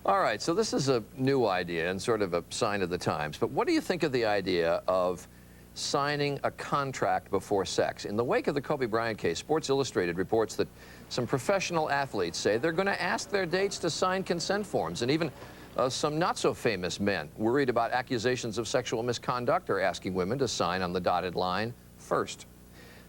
All right, so this is a new idea and sort of a sign of the times, but what do you think of the idea of signing a contract before sex? In the wake of the Kobe Bryant case, Sports Illustrated reports that some professional athletes say they're going to ask their dates to sign consent forms, and even some not-so-famous men worried about accusations of sexual misconduct are asking women to sign on the dotted line first.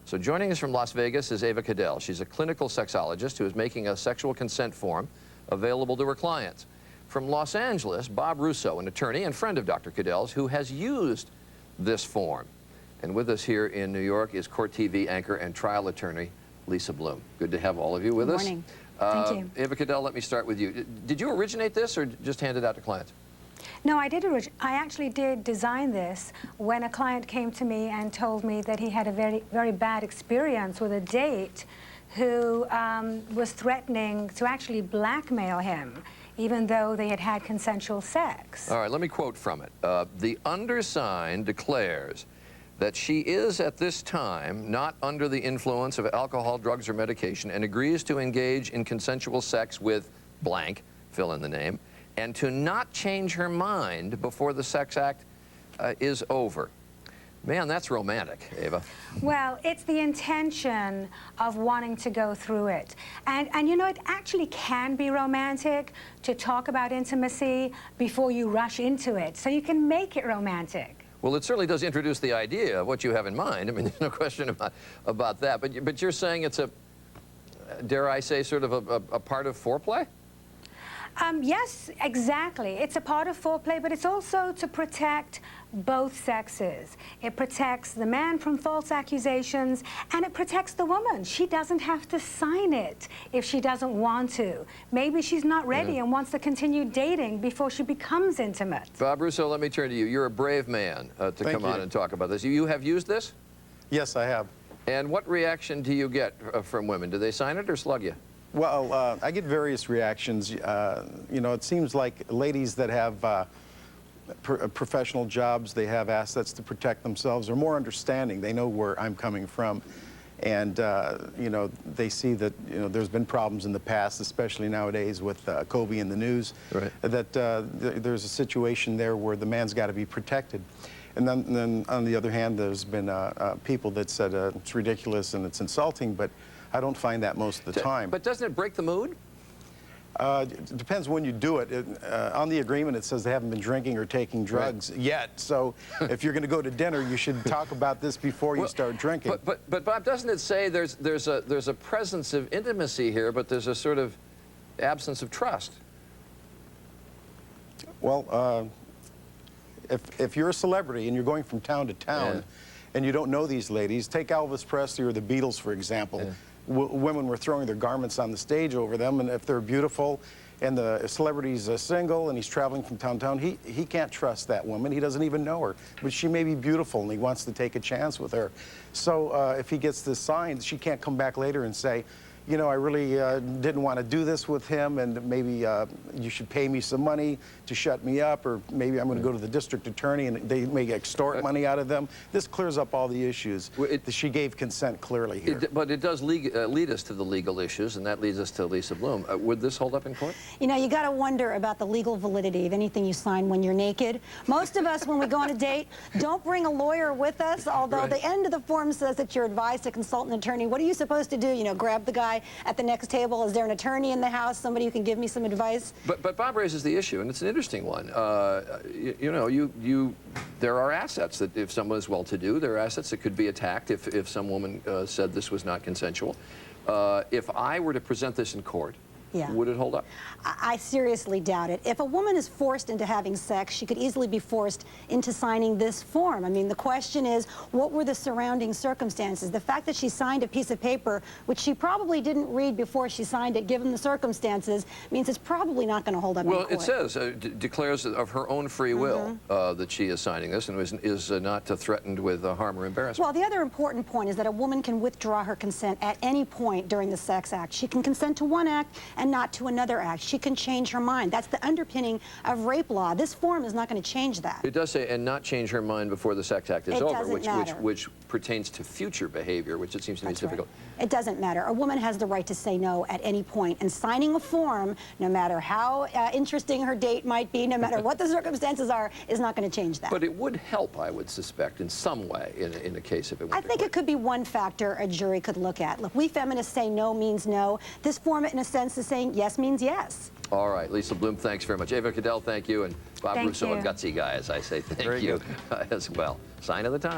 So joining us from Las Vegas is Ava Cadell. She's a clinical sexologist who is making a sexual consent form available to her clients. From Los Angeles, Bob Russo, an attorney and friend of Dr. Cadell's, who has used this form. And with us here in New York is Court TV anchor and trial attorney Lisa Bloom. Good to have all of you with us. Good morning. Thank you. Ava Cadell, let me start with you. Did you originate this or just hand it out to clients? No, I actually did design this when a client came to me and told me that he had a very bad experience with a date who was threatening to actually blackmail him, even though they had had consensual sex. All right, let me quote from it. The undersigned declares that she is at this time not under the influence of alcohol, drugs, or medication and agrees to engage in consensual sex with blank, fill in the name, and to not change her mind before the sex act is over. Man, that's romantic, Ava. Well, it's the intention of wanting to go through it. And you know, it actually can be romantic to talk about intimacy before you rush into it, so you can make it romantic. Well, it certainly does introduce the idea of what you have in mind. I mean, there's no question about that. But you're saying it's a, dare I say, sort of a part of foreplay? Yes, exactly. It's a part of foreplay, but it's also to protect both sexes. It protects the man from false accusations, and it protects the woman. She doesn't have to sign it if she doesn't want to. Maybe she's not ready and wants to continue dating before she becomes intimate. Bob Russo, let me turn to you. You're a brave man to come on and talk about this. You have used this? Yes, I have. And what reaction do you get from women? Do they sign it or slug you? Well, I get various reactions. You know, it seems like ladies that have professional jobs, they have assets to protect themselves, are more understanding. They know where I'm coming from. And, you know, they see that, you know, there's been problems in the past, especially nowadays with Kobe in the news, right, that there's a situation there where the man's got to be protected. And then on the other hand, there's been people that said it's ridiculous and it's insulting, but I don't find that most of the time. But doesn't it break the mood? It depends when you do it. On the agreement, it says they haven't been drinking or taking drugs yet. So if you're going to go to dinner, you should talk about this before you start drinking. But Bob, doesn't it say there's a presence of intimacy here, but there's a sort of absence of trust? Well, if you're a celebrity and you're going from town to town and you don't know these ladies, take Elvis Presley or the Beatles, for example. Yeah. Women were throwing their garments on the stage over them, and if they're beautiful and the celebrity's single and he's traveling from town to town, he can't trust that woman. He doesn't even know her, but she may be beautiful and he wants to take a chance with her. So if he gets this sign, she can't come back later and say, you know, I really didn't want to do this with him, and maybe you should pay me some money to shut me up, or maybe I'm going to go to the district attorney and they may extort money out of them. This clears up all the issues. She gave consent clearly here. But it does lead us to the legal issues, and that leads us to Lisa Bloom. Would this hold up in court? You know, you got to wonder about the legal validity of anything you sign when you're naked. Most of us, when we go on a date, don't bring a lawyer with us, although the end of the form says that you're advised to consult an attorney. What are you supposed to do? You know, grab the guy at the next table? Is there an attorney in the house, somebody who can give me some advice? But Bob raises the issue, and it's an interesting one. You know, there are assets that if someone is well-to-do, there are assets that could be attacked if some woman said this was not consensual. If I were to present this in court, would it hold up? I seriously doubt it. If a woman is forced into having sex, she could easily be forced into signing this form. I mean, the question is, what were the surrounding circumstances? The fact that she signed a piece of paper, which she probably didn't read before she signed it, given the circumstances, means it's probably not going to hold up in court. Well, it says, declares of her own free will that she is signing this and is not threatened with harm or embarrassment. Well, the other important point is that a woman can withdraw her consent at any point during the sex act. She can consent to one act and not to another act. She can change her mind. That's the underpinning of rape law. This form is not going to change that. It does say, and not change her mind before the sex act is It over, doesn't matter. which pertains to future behavior, which it seems to me is That's right. difficult. It doesn't matter. A woman has the right to say no at any point, and signing a form, no matter how interesting her date might be, no matter what the circumstances are, is not going to change that. But it would help, I would suspect, in some way, in the case if it were. I think it could be one factor a jury could look at. Look, we feminists say no means no. This form, in a sense, is saying yes means yes. All right, Lisa Bloom, thanks very much. Ava Cadell, thank you, and Bob Thank Russo, a you. gutsy guy, as I say, thank Very you good. as well. Sign of the times.